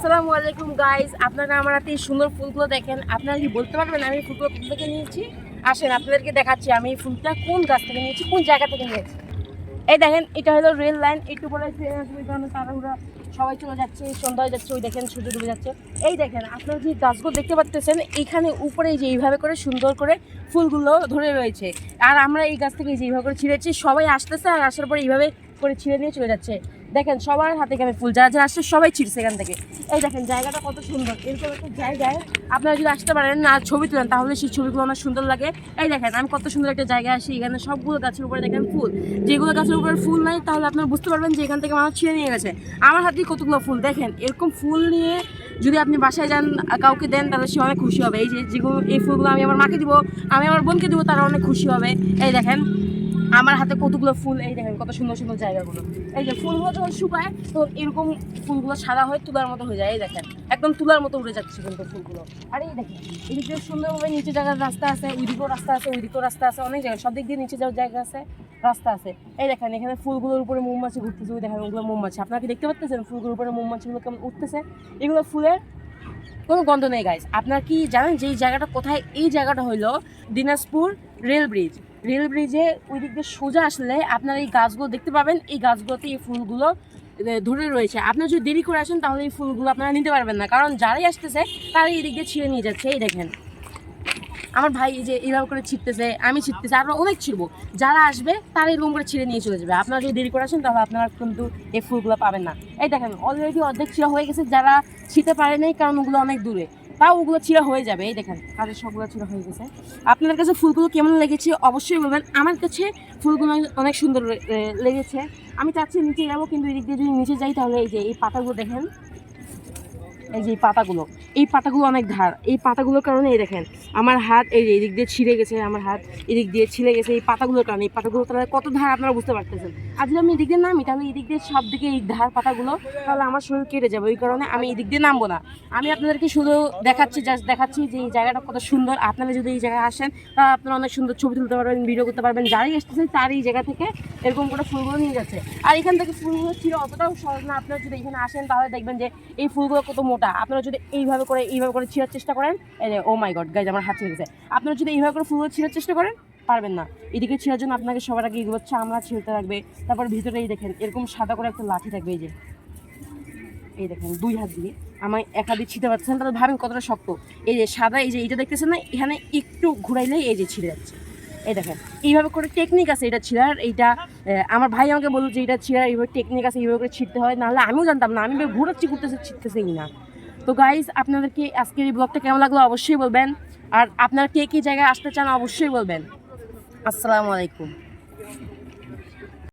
আসসালামু আলাইকুম গাইস, আপনারা আমার হাতে এই সুন্দর ফুলগুলো দেখেন। আপনারা কি বলতে পারবেন আমি এই ফুলগুলো কোথা থেকে নিয়েছি? আসেন আপনাদেরকে দেখাচ্ছি আমি এই ফুলটা কোন গাছ থেকে নিয়েছি, কোন জায়গা থেকে নিয়েছি। এই দেখেন, এটা হলো রেল লাইন। একটু পরে ট্রেন আসবে, কারণে তাড়াহুড়া সবাই চলে যাচ্ছে, সন্ধ্যা হয়ে যাচ্ছে। ওই দেখেন সূর্য ডুবে যাচ্ছে। এই দেখেন আপনারা যে গাছগুলো দেখতে পাচ্ছেন, এখানে উপরে যে এইভাবে করে সুন্দর করে ফুলগুলো ধরে রয়েছে। আর আমরা এই গাছ থেকে এইভাবে করে ছিঁড়েছি, সবাই আসতেছে আর আসার পরে এইভাবে করে ছিঁড়ে নিয়ে চলে যাচ্ছে। দেখেন সবার হাতে এখানে ফুল, যারা যারা আসছে সবাই ছিঁড়ছে এখান থেকে। এই দেখেন জায়গাটা কত সুন্দর। এরকম একটা জায়গায় আপনারা যদি আসতে পারেন না ছবি তুলেন, তাহলে সেই ছবিগুলো অনেক সুন্দর লাগে। এই দেখেন আমি কত সুন্দর একটা জায়গায় আসি, এখানে সবগুলো গাছের উপরে দেখেন ফুল। যেগুলো গাছের উপরে ফুল নাই, তাহলে আপনারা বুঝতে পারবেন যে এখান থেকে মানুষ ছিঁড়ে নিয়ে গেছে। আমার হাতে কতগুলো ফুল দেখেন। এরকম ফুল নিয়ে যদি আপনি বাসায় যান, কাউকে দেন, তাহলে সে অনেক খুশি হবে। এই যে যেগুলো এই ফুলগুলো আমি আমার মাকে দিব, আমি আমার বোনকে দিব, তারা অনেক খুশি হবে। এই দেখেন আমার হাতে কতগুলো ফুল। এই দেখেন কত সুন্দর সুন্দর জায়গাগুলো। এই যে ফুলগুলো যখন শুকায় তো এরকম ফুলগুলো সাদা হয়ে তুলার মতো হয়ে যায়। এই দেখেন একদম তুলার মতো উড়ে যাচ্ছে কিন্তু ফুলগুলো। আর এই দেখেন এদিকে সুন্দরভাবে নিচে জায়গার রাস্তা আছে, ওইদিকেও রাস্তা আছে, ওইদিকেও রাস্তা আছে, অনেক জায়গায় সব দিক দিয়ে নিচে যাওয়ার জায়গা আছে, রাস্তা আছে। এই দেখেন এখানে ফুলগুলোর উপরে মৌমাছি ঘুরতেছে। ওই দেখেন ওগুলো মৌমাছি। আপনারা কি দেখতে পাচ্ছেন ফুলগুলোর উপরে মৌমাছিগুলো কেমন উঠতেছে? এগুলো ফুলের কোনো গন্ধ নেই গাইস। আপনারা কি জানেন যে এই জায়গাটা কোথায়? এই জায়গাটা হলো দিনাজপুর রেল ব্রিজ। রেল ব্রিজে ওই দিক দিয়ে সোজা আসলে আপনারা এই গাছগুলো দেখতে পাবেন। এই গাছগুলোতে এই ফুলগুলো ধরে রয়েছে। আপনারা যদি দেরি করে আসেন তাহলে এই ফুলগুলো আপনারা নিতে পারবেন না, কারণ যারাই আসতেছে তারাই এই দিক দিয়ে ছিঁড়ে নিয়ে যাচ্ছে। এই দেখেন আমার ভাই এই যে এইভাবে করে ছিটতেছে, আমি ছিটতেছি, আরও অনেক ছিড়বো। যারা আসবে তারা এরকম করে ছিঁড়ে নিয়ে চলে যাবে। আপনারা যদি দেরি করে আসেন তাহলে আপনারা কিন্তু এই ফুলগুলো পাবেন না। এই দেখেন অলরেডি অর্ধেক ছিঁড়া হয়ে গেছে, যারা ছিঁড়তে পারে নাই কারণ ওগুলো অনেক দূরে, তাও ওগুলো ছিঁড়া হয়ে যাবে। এই দেখেন তাদের সবগুলো ছিঁড়া হয়ে গেছে। আপনাদের কাছে ফুলগুলো কেমন লেগেছে অবশ্যই বলবেন। আমার কাছে ফুলগুলো অনেক সুন্দর লেগেছে। আমি চাচ্ছি নিচে যাবো, কিন্তু এই দিক দিয়ে যদি নিচে যাই তাহলে এই যে এই পাতাগুলো দেখেন, এই যে এই পাতাগুলো অনেক ধার। এই পাতাগুলোর কারণে এই দেখেন আমার হাত এই যে এদিক দিয়ে ছিঁড়ে গেছে, আমার হাত এদিক দিয়ে ছিঁড়ে গেছে এই পাতাগুলোর কারণে। এই পাতাগুলো তাহলে কত ধার আপনারা বুঝতে পারতেছেন। আর যদি আমি এদিক দিয়ে নামি তাহলে এদিক দিয়ে সব দিকে এই ধার পাতাগুলো, তাহলে আমার শরীর কেটে যাবে। ওই কারণে আমি এই দিক দিয়ে নামবো না। আমি আপনাদেরকে শুধু দেখাচ্ছি, জাস্ট দেখাচ্ছি যে এই জায়গাটা কত সুন্দর। আপনারা যদি এই জায়গায় আসেন তাহলে আপনারা অনেক সুন্দর ছবি তুলতে পারবেন, ভিডিও করতে পারবেন। যারাই আসতেছে তার এই জায়গা থেকে এরকম করে ফুলগুলো নিয়ে যাচ্ছে। আর এখান থেকে ফুলগুলো ছিল অতটাও সহজ না। আপনারা যদি এখানে আসেন তাহলে দেখবেন যে এই ফুলগুলো কত মোটা। আপনারা যদি এইভাবে করে ছিঁড়ার চেষ্টা করেন, এই যে ও মাই গড গাইজ আমার হাত ছিঁড়ে গেছে। আপনারা যদি এইভাবে করে ফুলগুলো ছিঁড়ার চেষ্টা করেন, পারবেন না। এদিকে ছিঁড়ার জন্য আপনাকে সবার আগে এগুলো চামড়া ছিঁড়তে লাগবে। তারপর ভিতরে এই দেখেন এরকম সাদা করে একটা লাঠি থাকবে। এই দেখেন দুই হাত দিয়ে আমার এক হাত দিয়ে ছিঁড়তে পারছেন, তাহলে ভাবেন কতটা শক্ত। এই যে সাদা, এই যে এইটা দেখতেছেন না, এখানে একটু ঘুরাইলেই এই যে ছিঁড়ে যাচ্ছে। এই দেখেন এইভাবে করে টেকনিক আছে এটা ছিঁড়ার। এইটা আমার ভাই আমাকে বলল যে এটা ছিঁড়ার এইভাবে টেকনিক আছে, এইভাবে করে ছিঁড়তে হয়। নাহলে আমিও জানতাম না, আমি ঘুরাচ্ছি ছিঁড়তেছেই না। তো গাইজ আপনাদেরকে আজকের এই ব্লগটা কেমন লাগলো অবশ্যই বলবেন। আর আপনারা কে কী জায়গায় আসতে চান অবশ্যই বলবেন। আসসালামু আলাইকুম।